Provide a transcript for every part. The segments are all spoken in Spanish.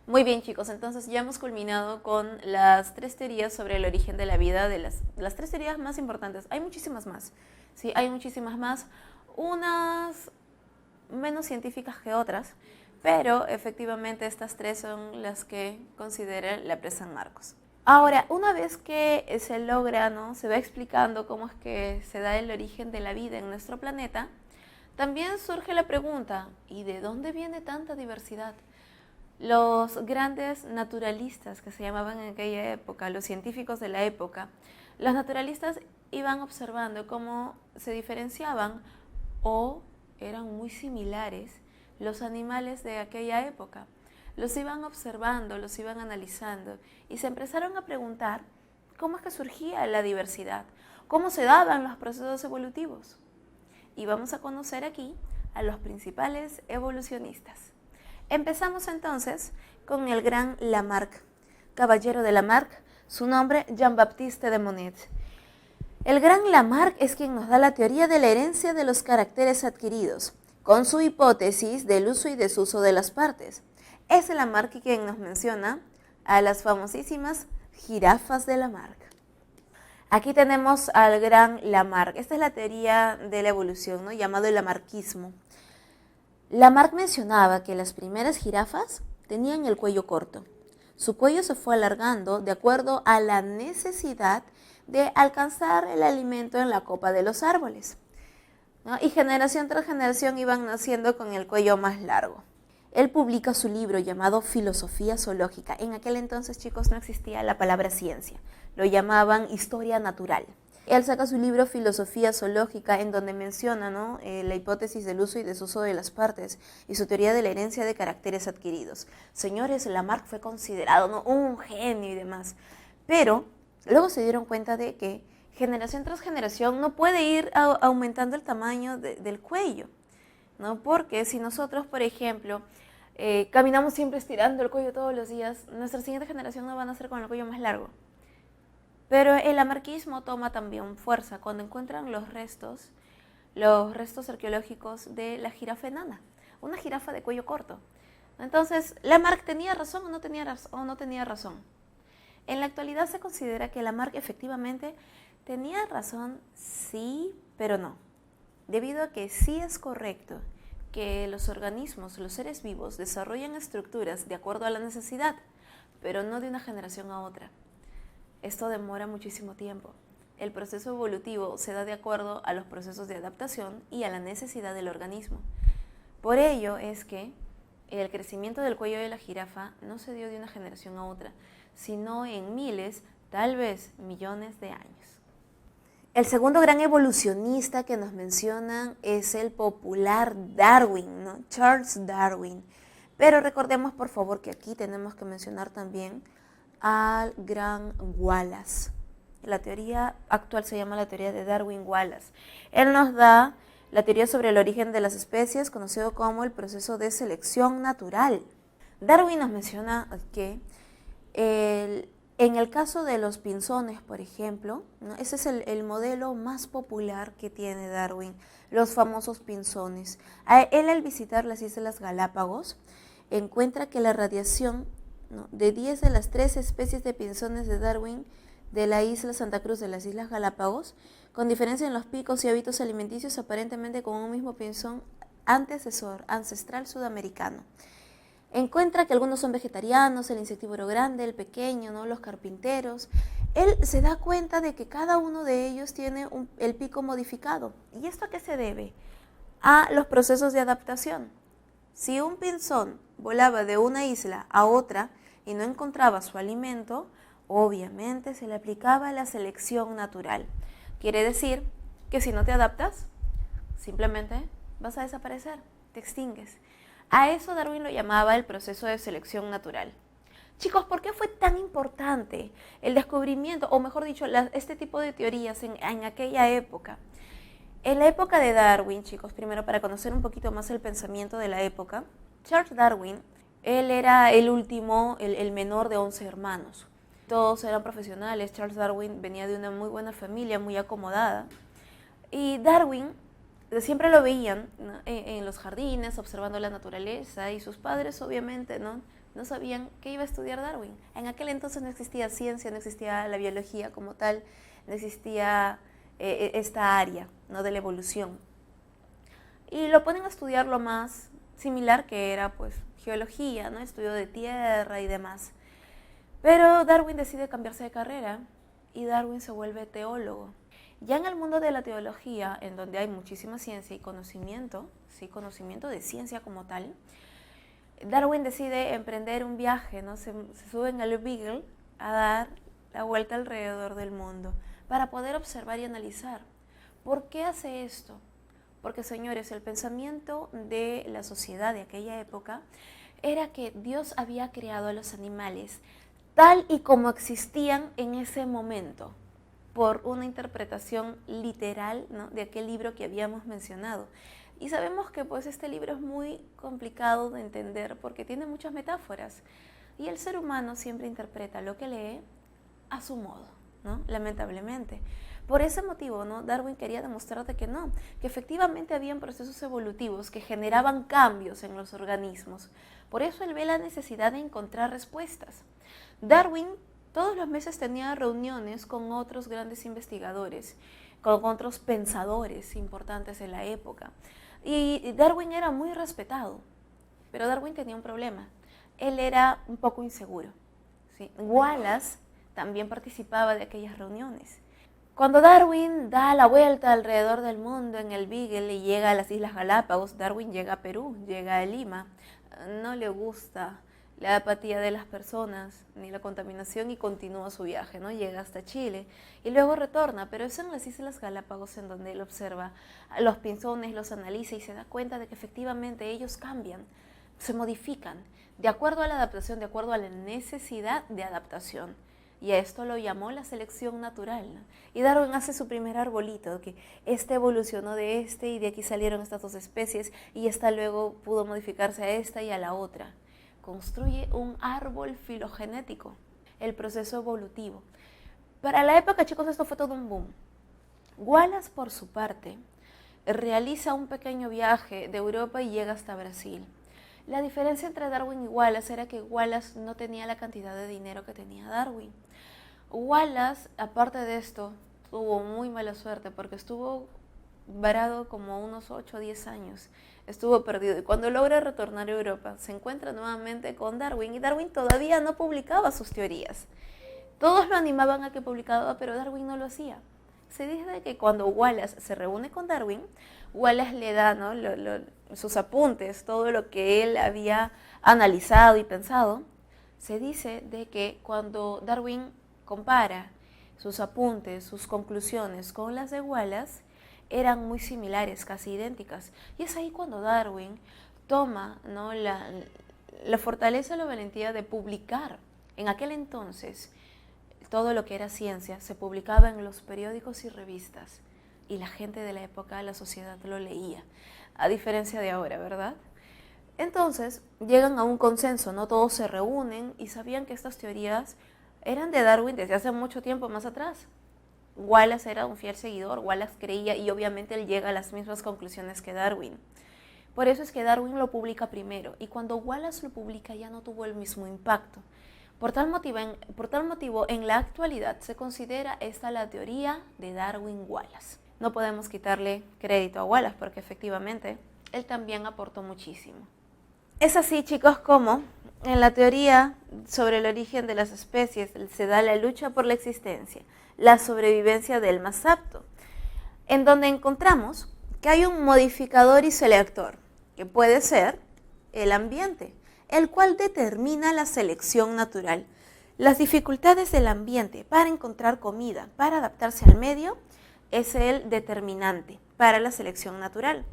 Muy bien, chicos, entonces ya hemos culminado con las tres teorías sobre el origen de la vida, de las tres teorías más importantes. Hay muchísimas más, sí, hay muchísimas más, unas menos científicas que otras, pero efectivamente estas tres son las que considera la presa San Marcos. Ahora, una vez que se logra, ¿no? Se va explicando cómo es que se da el origen de la vida en nuestro planeta, también surge la pregunta, ¿y de dónde viene tanta diversidad? Los grandes naturalistas que se llamaban en aquella época, los científicos de la época, los naturalistas iban observando cómo se diferenciaban o eran muy similares los animales de aquella época. Los iban observando, los iban analizando y se empezaron a preguntar cómo es que surgía la diversidad, cómo se daban los procesos evolutivos. Y vamos a conocer aquí a los principales evolucionistas. Empezamos entonces con el gran Lamarck, caballero de Lamarck, su nombre Jean-Baptiste de Monnet. El gran Lamarck es quien nos da la teoría de la herencia de los caracteres adquiridos, con su hipótesis del uso y desuso de las partes. Es Lamarck quien nos menciona a las famosísimas jirafas de Lamarck. Aquí tenemos al gran Lamarck. Esta es la teoría de la evolución, ¿no? Llamado el lamarquismo. Lamarck mencionaba que las primeras jirafas tenían el cuello corto. Su cuello se fue alargando de acuerdo a la necesidad de alcanzar el alimento en la copa de los árboles, ¿no? Y generación tras generación iban naciendo con el cuello más largo. Él publica su libro llamado Filosofía Zoológica. En aquel entonces, chicos, no existía la palabra ciencia. Lo llamaban historia natural. Él saca su libro Filosofía Zoológica, en donde menciona, ¿no? La hipótesis del uso y desuso de las partes y su teoría de la herencia de caracteres adquiridos. Señores, Lamarck fue considerado, ¿no?, un genio y demás. Pero luego se dieron cuenta de que generación tras generación no puede ir aumentando el tamaño del cuello, ¿no? Porque si nosotros, por ejemplo, caminamos siempre estirando el cuello todos los días, nuestra siguiente generación no va a nacer con el cuello más largo. Pero el lamarquismo toma también fuerza cuando encuentran los restos arqueológicos de la jirafa enana, una jirafa de cuello corto. Entonces, Lamarck tenía razón o no tenía razón. En la actualidad se considera que Lamarck efectivamente tenía razón, sí, pero no. Debido a que sí es correcto que los organismos, los seres vivos, desarrollan estructuras de acuerdo a la necesidad, pero no de una generación a otra. Esto demora muchísimo tiempo. El proceso evolutivo se da de acuerdo a los procesos de adaptación y a la necesidad del organismo. Por ello es que el crecimiento del cuello de la jirafa no se dio de una generación a otra, sino en miles, tal vez millones de años. El segundo gran evolucionista que nos mencionan es el popular Darwin, ¿no? Charles Darwin. Pero recordemos, por favor, que aquí tenemos que mencionar también al gran Wallace. La teoría actual se llama la teoría de Darwin-Wallace. Él nos da la teoría sobre el origen de las especies, conocido como el proceso de selección natural. Darwin nos menciona que en el caso de los pinzones, por ejemplo, ¿no?, ese es el modelo más popular que tiene Darwin, los famosos pinzones. Él, al visitar las Islas Galápagos, encuentra que la radiación, ¿no?, de 10 de las 13 especies de pinzones de Darwin de la isla Santa Cruz de las Islas Galápagos, con diferencia en los picos y hábitos alimenticios, aparentemente con un mismo pinzón ancestral sudamericano. Encuentra que algunos son vegetarianos, el insectívoro grande, el pequeño, ¿no?, los carpinteros. Él se da cuenta de que cada uno de ellos tiene el pico modificado. ¿Y esto a qué se debe? A los procesos de adaptación. Si un pinzón volaba de una isla a otra y no encontraba su alimento, obviamente se le aplicaba la selección natural. Quiere decir que si no te adaptas, simplemente vas a desaparecer, te extingues. A eso Darwin lo llamaba el proceso de selección natural. Chicos, ¿por qué fue tan importante el descubrimiento, o mejor dicho, este tipo de teorías en aquella época? En la época de Darwin, chicos, primero para conocer un poquito más el pensamiento de la época, Charles Darwin, él era el último, el menor de 11 hermanos. Todos eran profesionales. Charles Darwin venía de una muy buena familia, muy acomodada. Y Darwin siempre lo veían, ¿no?, en los jardines, observando la naturaleza, y sus padres obviamente no no sabían qué iba a estudiar Darwin. En aquel entonces no existía ciencia, no existía la biología como tal, no existía esta área, ¿no?, de la evolución. Y lo ponen a estudiar lo más similar, que era pues geología, ¿no?, estudio de tierra y demás. Pero Darwin decide cambiarse de carrera y Darwin se vuelve teólogo. Ya en el mundo de la teología, en donde hay muchísima ciencia y conocimiento, sí, conocimiento de ciencia como tal, Darwin decide emprender un viaje, ¿no? Se sube en el Beagle a dar la vuelta alrededor del mundo para poder observar y analizar. ¿Por qué hace esto? Porque, señores, el pensamiento de la sociedad de aquella época era que Dios había creado a los animales tal y como existían en ese momento, por una interpretación literal, ¿no?, de aquel libro que habíamos mencionado. Y sabemos que pues este libro es muy complicado de entender porque tiene muchas metáforas. Y el ser humano siempre interpreta lo que lee a su modo, ¿no?, lamentablemente. Por ese motivo, ¿no?, Darwin quería demostrarte que no, que efectivamente habían procesos evolutivos que generaban cambios en los organismos. Por eso él ve la necesidad de encontrar respuestas. Darwin todos los meses tenía reuniones con otros grandes investigadores, con otros pensadores importantes de la época. Y Darwin era muy respetado, pero Darwin tenía un problema. Él era un poco inseguro, ¿sí? Wallace también participaba de aquellas reuniones. Cuando Darwin da la vuelta alrededor del mundo en el Beagle y llega a las Islas Galápagos, Darwin llega a Perú, llega a Lima, no le gusta la apatía de las personas ni la contaminación y continúa su viaje, ¿no? Llega hasta Chile y luego retorna, pero es en las Islas Galápagos en donde él observa a los pinzones, los analiza y se da cuenta de que efectivamente ellos cambian, se modifican de acuerdo a la adaptación, de acuerdo a la necesidad de adaptación. Y a esto lo llamó la selección natural, ¿no? Y Darwin hace su primer arbolito, que este evolucionó de este y de aquí salieron estas dos especies y esta luego pudo modificarse a esta y a la otra. Construye un árbol filogenético, el proceso evolutivo. Para la época, chicos, esto fue todo un boom. Wallace, por su parte, realiza un pequeño viaje de Europa y llega hasta Brasil. La diferencia entre Darwin y Wallace era que Wallace no tenía la cantidad de dinero que tenía Darwin. Wallace, aparte de esto, tuvo muy mala suerte porque estuvo varado como unos 8 o 10 años. Estuvo perdido y cuando logra retornar a Europa se encuentra nuevamente con Darwin y Darwin todavía no publicaba sus teorías. Todos lo animaban a que publicara, pero Darwin no lo hacía. Se dice que cuando Wallace se reúne con Darwin, Wallace le da, ¿no?, sus apuntes, todo lo que él había analizado y pensado. Se dice de que cuando Darwin compara sus apuntes, sus conclusiones con las de Wallace, eran muy similares, casi idénticas. Y es ahí cuando Darwin toma, ¿no?, la fortaleza y la valentía de publicar. En aquel entonces, todo lo que era ciencia se publicaba en los periódicos y revistas. Y la gente de la época, la sociedad lo leía. A diferencia de ahora, ¿verdad? Entonces, llegan a un consenso, ¿no? Todos se reúnen y sabían que estas teorías eran de Darwin desde hace mucho tiempo más atrás. Wallace era un fiel seguidor, Wallace creía y obviamente él llega a las mismas conclusiones que Darwin. Por eso es que Darwin lo publica primero y cuando Wallace lo publica ya no tuvo el mismo impacto. Por tal motivo, en la actualidad se considera esta la teoría de Darwin-Wallace. No podemos quitarle crédito a Wallace porque efectivamente él también aportó muchísimo. Es así, chicos, como en la teoría sobre el origen de las especies se da la lucha por la existencia, la sobrevivencia del más apto, en donde encontramos que hay un modificador y selector, que puede ser el ambiente, el cual determina la selección natural. Las dificultades del ambiente para encontrar comida, para adaptarse al medio, es el determinante para la selección natural.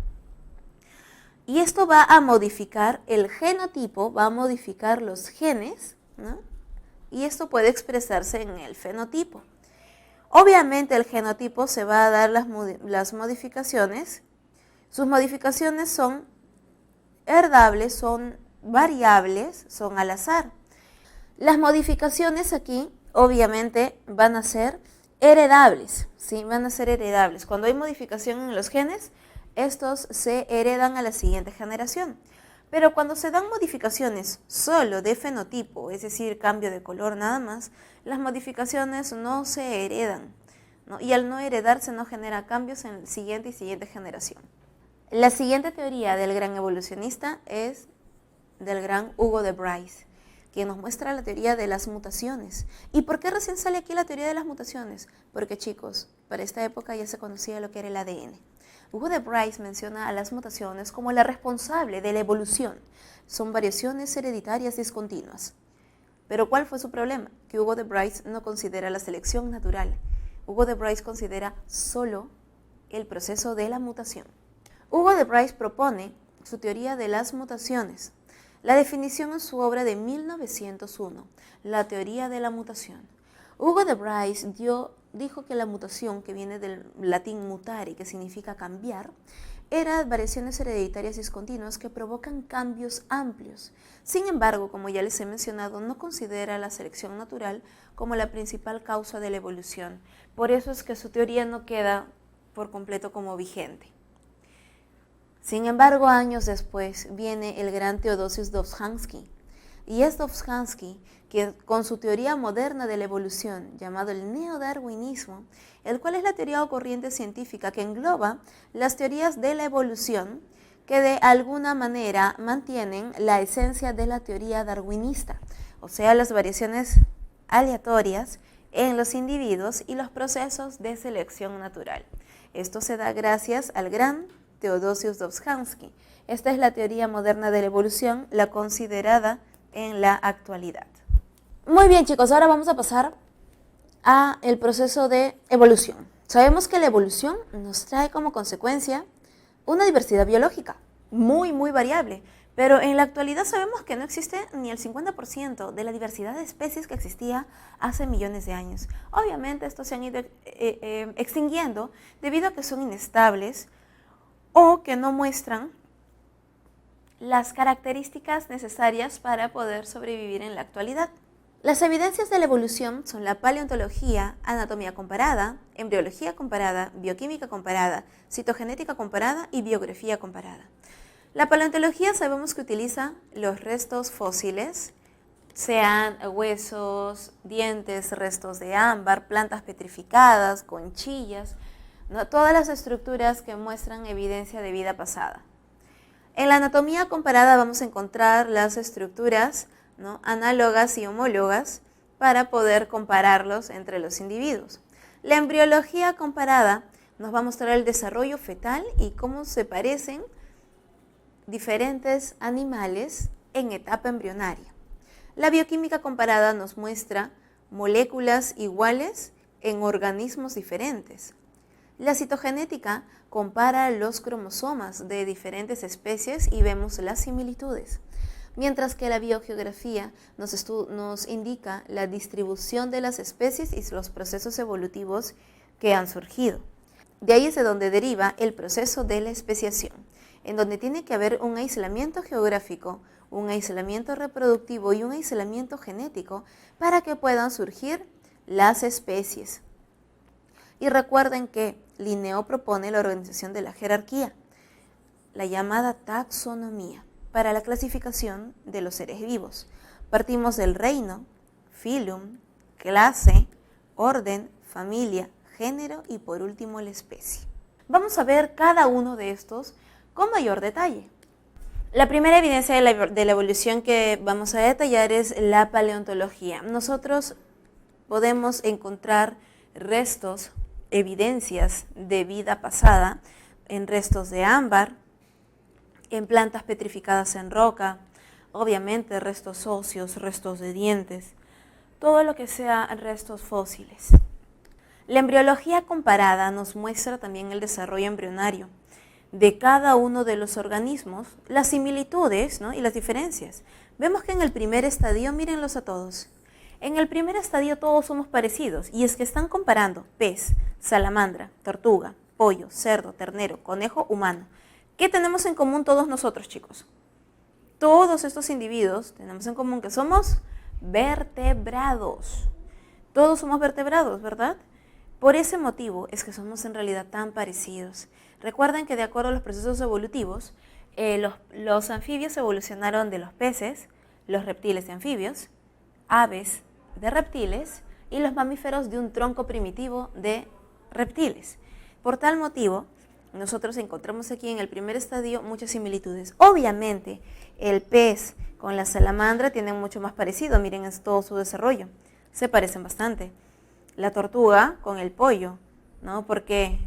Y esto va a modificar el genotipo, va a modificar los genes, ¿no? Y esto puede expresarse en el fenotipo. Obviamente el genotipo se va a dar las modificaciones. Sus modificaciones son heredables, son variables, son al azar. Las modificaciones aquí obviamente van a ser heredables, ¿sí? Van a ser heredables. Cuando hay modificación en los genes, estos se heredan a la siguiente generación. Pero cuando se dan modificaciones solo de fenotipo, es decir, cambio de color nada más, las modificaciones no se heredan, ¿no? Y al no heredarse no genera cambios en la siguiente y siguiente generación. La siguiente teoría del gran evolucionista es del gran Hugo de Bryce, que nos muestra la teoría de las mutaciones. ¿Y por qué recién sale aquí la teoría de las mutaciones? Porque, chicos, para esta época ya se conocía lo que era el ADN. Hugo de Bryce menciona a las mutaciones como la responsable de la evolución. Son variaciones hereditarias discontinuas. Pero ¿cuál fue su problema? Que Hugo de Bryce no considera la selección natural. Hugo de Bryce considera solo el proceso de la mutación. Hugo de Bryce propone su teoría de las mutaciones. La definición en su obra de 1901, La teoría de la mutación. Hugo de Bryce dijo que la mutación, que viene del latín mutare, que significa cambiar, eran variaciones hereditarias discontinuas que provocan cambios amplios. Sin embargo, como ya les he mencionado, no considera la selección natural como la principal causa de la evolución. Por eso es que su teoría no queda por completo como vigente. Sin embargo, años después viene el gran Theodosius Dobzhansky. Y es Dobzhansky quien, con su teoría moderna de la evolución, llamado el neodarwinismo, el cual es la teoría o corriente científica que engloba las teorías de la evolución que de alguna manera mantienen la esencia de la teoría darwinista, o sea, las variaciones aleatorias en los individuos y los procesos de selección natural. Esto se da gracias al gran Theodosius Dobzhansky. Esta es la teoría moderna de la evolución, la considerada en la actualidad. Muy bien, chicos, ahora vamos a pasar a el proceso de evolución. Sabemos que la evolución nos trae como consecuencia una diversidad biológica muy variable, pero en la actualidad sabemos que no existe ni el 50% de la diversidad de especies que existía hace millones de años. Obviamente estos se han ido extinguiendo debido a que son inestables o que no muestran las características necesarias para poder sobrevivir en la actualidad. Las evidencias de la evolución son la paleontología, anatomía comparada, embriología comparada, bioquímica comparada, citogenética comparada y biografía comparada. La paleontología sabemos que utiliza los restos fósiles, sean huesos, dientes, restos de ámbar, plantas petrificadas, conchillas, ¿no? Todas las estructuras que muestran evidencia de vida pasada. En la anatomía comparada vamos a encontrar las estructuras, ¿no?, análogas y homólogas para poder compararlos entre los individuos. La embriología comparada nos va a mostrar el desarrollo fetal y cómo se parecen diferentes animales en etapa embrionaria. La bioquímica comparada nos muestra moléculas iguales en organismos diferentes. La citogenética compara los cromosomas de diferentes especies y vemos las similitudes, mientras que la biogeografía nos indica la distribución de las especies y los procesos evolutivos que han surgido. De ahí es de donde deriva el proceso de la especiación, en donde tiene que haber un aislamiento geográfico, un aislamiento reproductivo y un aislamiento genético para que puedan surgir las especies. Y recuerden que Linneo propone la organización de la jerarquía, la llamada taxonomía, para la clasificación de los seres vivos. Partimos del reino, filum, clase, orden, familia, género y por último la especie. Vamos a ver cada uno de estos con mayor detalle. La primera evidencia de la evolución que vamos a detallar es la paleontología. Nosotros podemos encontrar restos, evidencias de vida pasada en restos de ámbar, en plantas petrificadas en roca, obviamente restos óseos, restos de dientes, todo lo que sea restos fósiles. La embriología comparada nos muestra también el desarrollo embrionario de cada uno de los organismos, las similitudes, ¿no?, y las diferencias. Vemos que en el primer estadio, mírenlos a todos, en el primer estadio todos somos parecidos y es que están comparando pez, salamandra, tortuga, pollo, cerdo, ternero, conejo, humano. ¿Qué tenemos en común todos nosotros, chicos? Todos estos individuos tenemos en común que somos vertebrados. Todos somos vertebrados, ¿verdad? Por ese motivo es que somos en realidad tan parecidos. Recuerden que de acuerdo a los procesos evolutivos, Los anfibios evolucionaron de los peces, los reptiles de anfibios, aves de reptiles y los mamíferos de un tronco primitivo de reptiles. Por tal motivo, nosotros encontramos aquí en el primer estadio muchas similitudes. Obviamente, el pez con la salamandra tienen mucho más parecido, miren es todo su desarrollo, se parecen bastante. La tortuga con el pollo, ¿no? Porque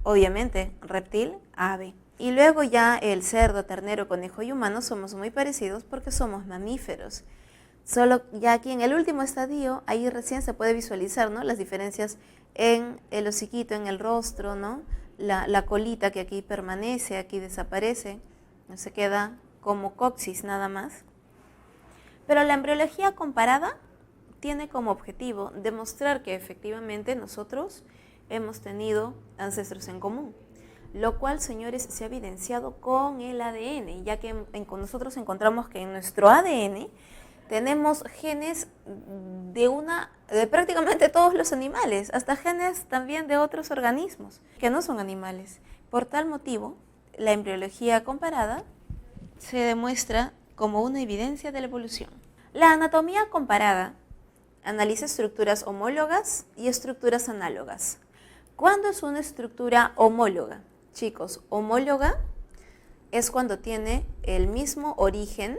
obviamente reptil, ave. Y luego ya el cerdo, ternero, conejo y humano somos muy parecidos porque somos mamíferos. Solo ya aquí en el último estadio, ahí recién se puede visualizar, ¿no?, las diferencias en el hociquito, en el rostro, ¿no? La colita que aquí permanece, aquí desaparece, no se queda como coxis nada más. Pero la embriología comparada tiene como objetivo demostrar que efectivamente nosotros hemos tenido ancestros en común, lo cual, señores, se ha evidenciado con el ADN, ya que nosotros encontramos que en nuestro ADN tenemos genes de prácticamente todos los animales, hasta genes también de otros organismos que no son animales. Por tal motivo, la embriología comparada se demuestra como una evidencia de la evolución. La anatomía comparada analiza estructuras homólogas y estructuras análogas. ¿Cuándo es una estructura homóloga? Chicos, homóloga es cuando tiene el mismo origen,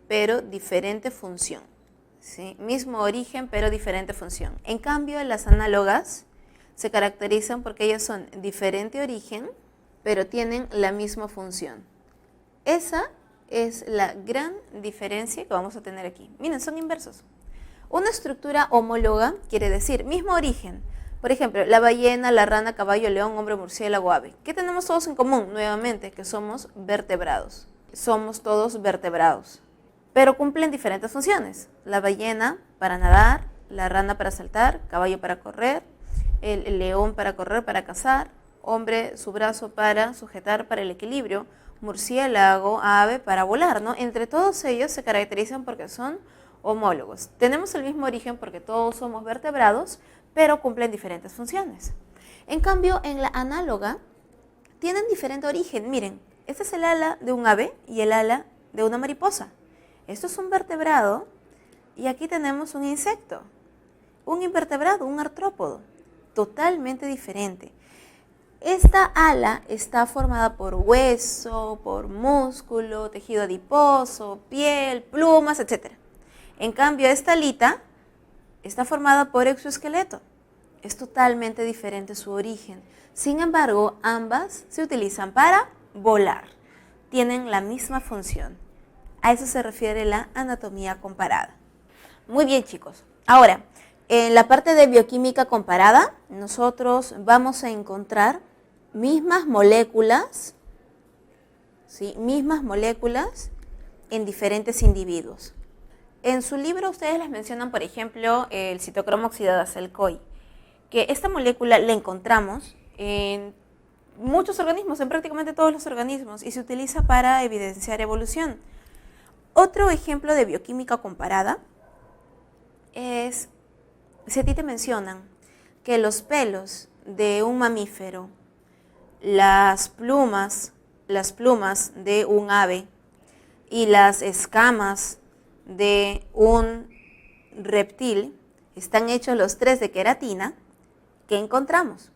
pero diferente función. ¿Sí? Mismo origen, pero diferente función. En cambio, las análogas se caracterizan porque ellas son diferente origen, pero tienen la misma función. Esa es la gran diferencia que vamos a tener aquí. Miren, son inversos. Una estructura homóloga quiere decir mismo origen. Por ejemplo, la ballena, la rana, caballo, león, hombre, murciélago, ave. ¿Qué tenemos todos en común? Nuevamente, que somos vertebrados. Somos todos vertebrados, pero cumplen diferentes funciones. La ballena para nadar, la rana para saltar, caballo para correr, el león para correr, para cazar, hombre su brazo para sujetar para el equilibrio, murciélago, ave para volar, ¿no? Entre todos ellos se caracterizan porque son homólogos. Tenemos el mismo origen porque todos somos vertebrados, pero cumplen diferentes funciones. En cambio, en la análoga tienen diferente origen. Miren, este es el ala de un ave y el ala de una mariposa. Esto es un vertebrado y aquí tenemos un insecto, un invertebrado, un artrópodo, totalmente diferente. Esta ala está formada por hueso, por músculo, tejido adiposo, piel, plumas, etc. En cambio, esta alita está formada por exoesqueleto. Es totalmente diferente su origen. Sin embargo, ambas se utilizan para volar. Tienen la misma función. A eso se refiere la anatomía comparada. Muy bien, chicos. Ahora, en la parte de bioquímica comparada, nosotros vamos a encontrar mismas moléculas, ¿sí? Mismas moléculas en diferentes individuos. En su libro ustedes les mencionan, por ejemplo, el citocromo oxidasa, el CoI, que esta molécula la encontramos en muchos organismos, en prácticamente todos los organismos, y se utiliza para evidenciar evolución. Otro ejemplo de bioquímica comparada es, si a ti te mencionan que los pelos de un mamífero, las plumas de un ave y las escamas de un reptil están hechos los tres de queratina, ¿qué encontramos?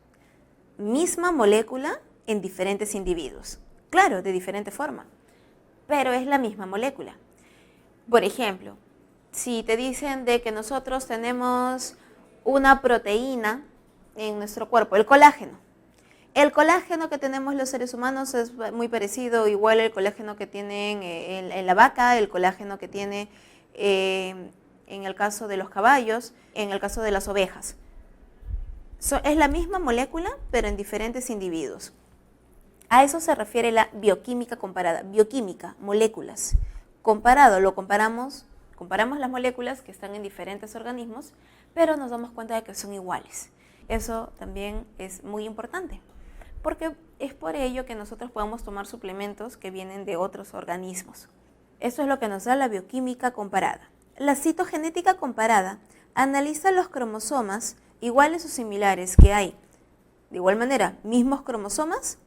Misma molécula en diferentes individuos. Claro, de diferente forma, pero es la misma molécula. Por ejemplo, si te dicen de que nosotros tenemos una proteína en nuestro cuerpo, el colágeno. El colágeno que tenemos los seres humanos es muy parecido, igual el colágeno que tienen en la vaca, el colágeno que tiene en el caso de los caballos, en el caso de las ovejas. Es la misma molécula, pero en diferentes individuos. A eso se refiere la bioquímica comparada. Bioquímica, moléculas. Comparamos las moléculas que están en diferentes organismos, pero nos damos cuenta de que son iguales. Eso también es muy importante, porque es por ello que nosotros podemos tomar suplementos que vienen de otros organismos. Eso es lo que nos da la bioquímica comparada. La citogenética comparada analiza los cromosomas iguales o similares que hay de igual manera, mismos cromosomas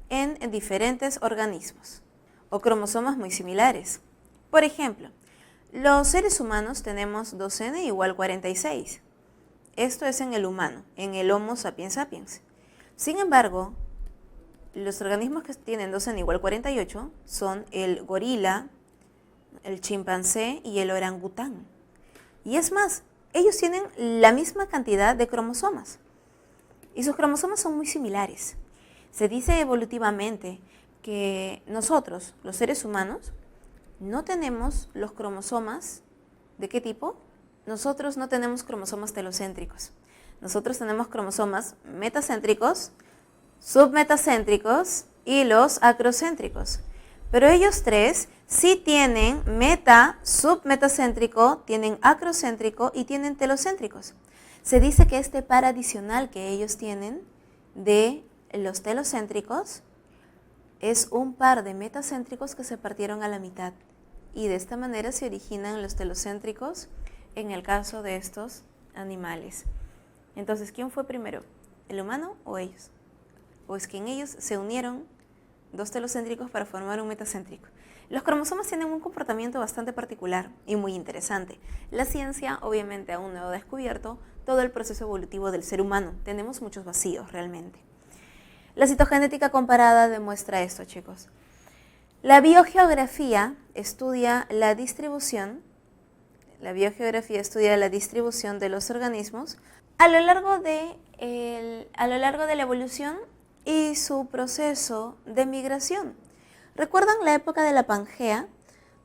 en diferentes organismos o cromosomas muy similares. Por ejemplo, los seres humanos tenemos 2n igual 46. Esto es en el humano, en el Homo sapiens sapiens. Sin embargo, los organismos que tienen 2n igual 48 son el gorila, el chimpancé y el orangután. Y es más, ellos tienen la misma cantidad de cromosomas. Y sus cromosomas son muy similares. Se dice evolutivamente que nosotros, los seres humanos, no tenemos los cromosomas. ¿De qué tipo? Nosotros no tenemos cromosomas telocéntricos. Nosotros tenemos cromosomas metacéntricos, submetacéntricos y los acrocéntricos. Pero ellos tres sí tienen submetacéntrico, tienen acrocéntrico y tienen telocéntricos. Se dice que este par adicional que ellos tienen de los telocéntricos es un par de metacéntricos que se partieron a la mitad. Y de esta manera se originan los telocéntricos en el caso de estos animales. Entonces, ¿quién fue primero? ¿El humano o ellos? ¿O es que en ellos se unieron dos telocéntricos para formar un metacéntrico? Los cromosomas tienen un comportamiento bastante particular y muy interesante. La ciencia obviamente aún no ha descubierto todo el proceso evolutivo del ser humano. Tenemos muchos vacíos realmente. La citogenética comparada demuestra esto, chicos. La biogeografía estudia la distribución de los organismos a lo largo de la evolución y su proceso de migración. ¿Recuerdan la época de la Pangea?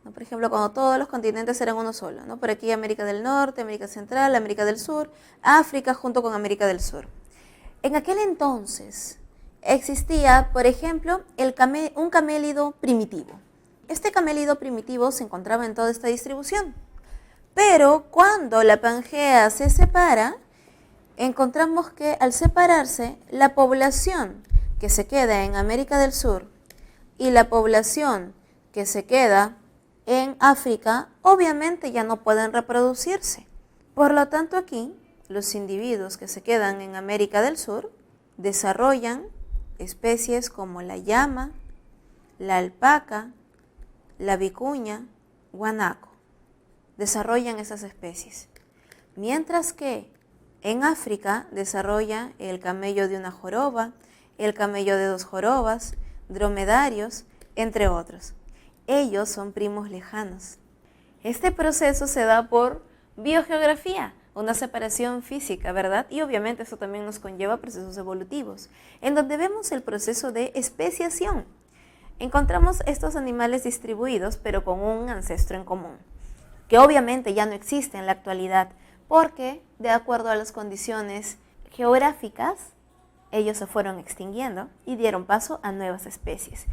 ¿No? Por ejemplo, cuando todos los continentes eran uno solo, ¿no? Por aquí América del Norte, América Central, América del Sur, África junto con América del Sur. En aquel entonces existía, por ejemplo, un camélido primitivo. Este camélido primitivo se encontraba en toda esta distribución. Pero cuando la Pangea se separa, encontramos que al separarse, la población que se queda en América del Sur y la población que se queda en África, obviamente ya no pueden reproducirse. Por lo tanto, aquí, los individuos que se quedan en América del Sur desarrollan especies como la llama, la alpaca, la vicuña, guanaco. Desarrollan esas especies. Mientras que en África desarrolla el camello de una joroba, el camello de dos jorobas, dromedarios, entre otros. Ellos son primos lejanos. Este proceso se da por biogeografía, una separación física, ¿verdad? Y obviamente eso también nos conlleva procesos evolutivos, en donde vemos el proceso de especiación. Encontramos estos animales distribuidos, pero con un ancestro en común, que obviamente ya no existe en la actualidad, porque de acuerdo a las condiciones geográficas, ellos se fueron extinguiendo y dieron paso a nuevas especies.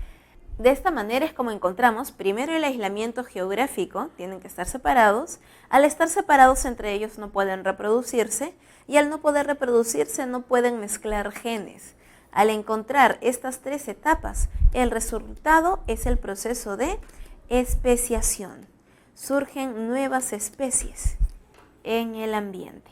De esta manera es como encontramos primero el aislamiento geográfico, tienen que estar separados. Al estar separados entre ellos no pueden reproducirse y al no poder reproducirse no pueden mezclar genes. Al encontrar estas tres etapas, el resultado es el proceso de especiación. Surgen nuevas especies en el ambiente.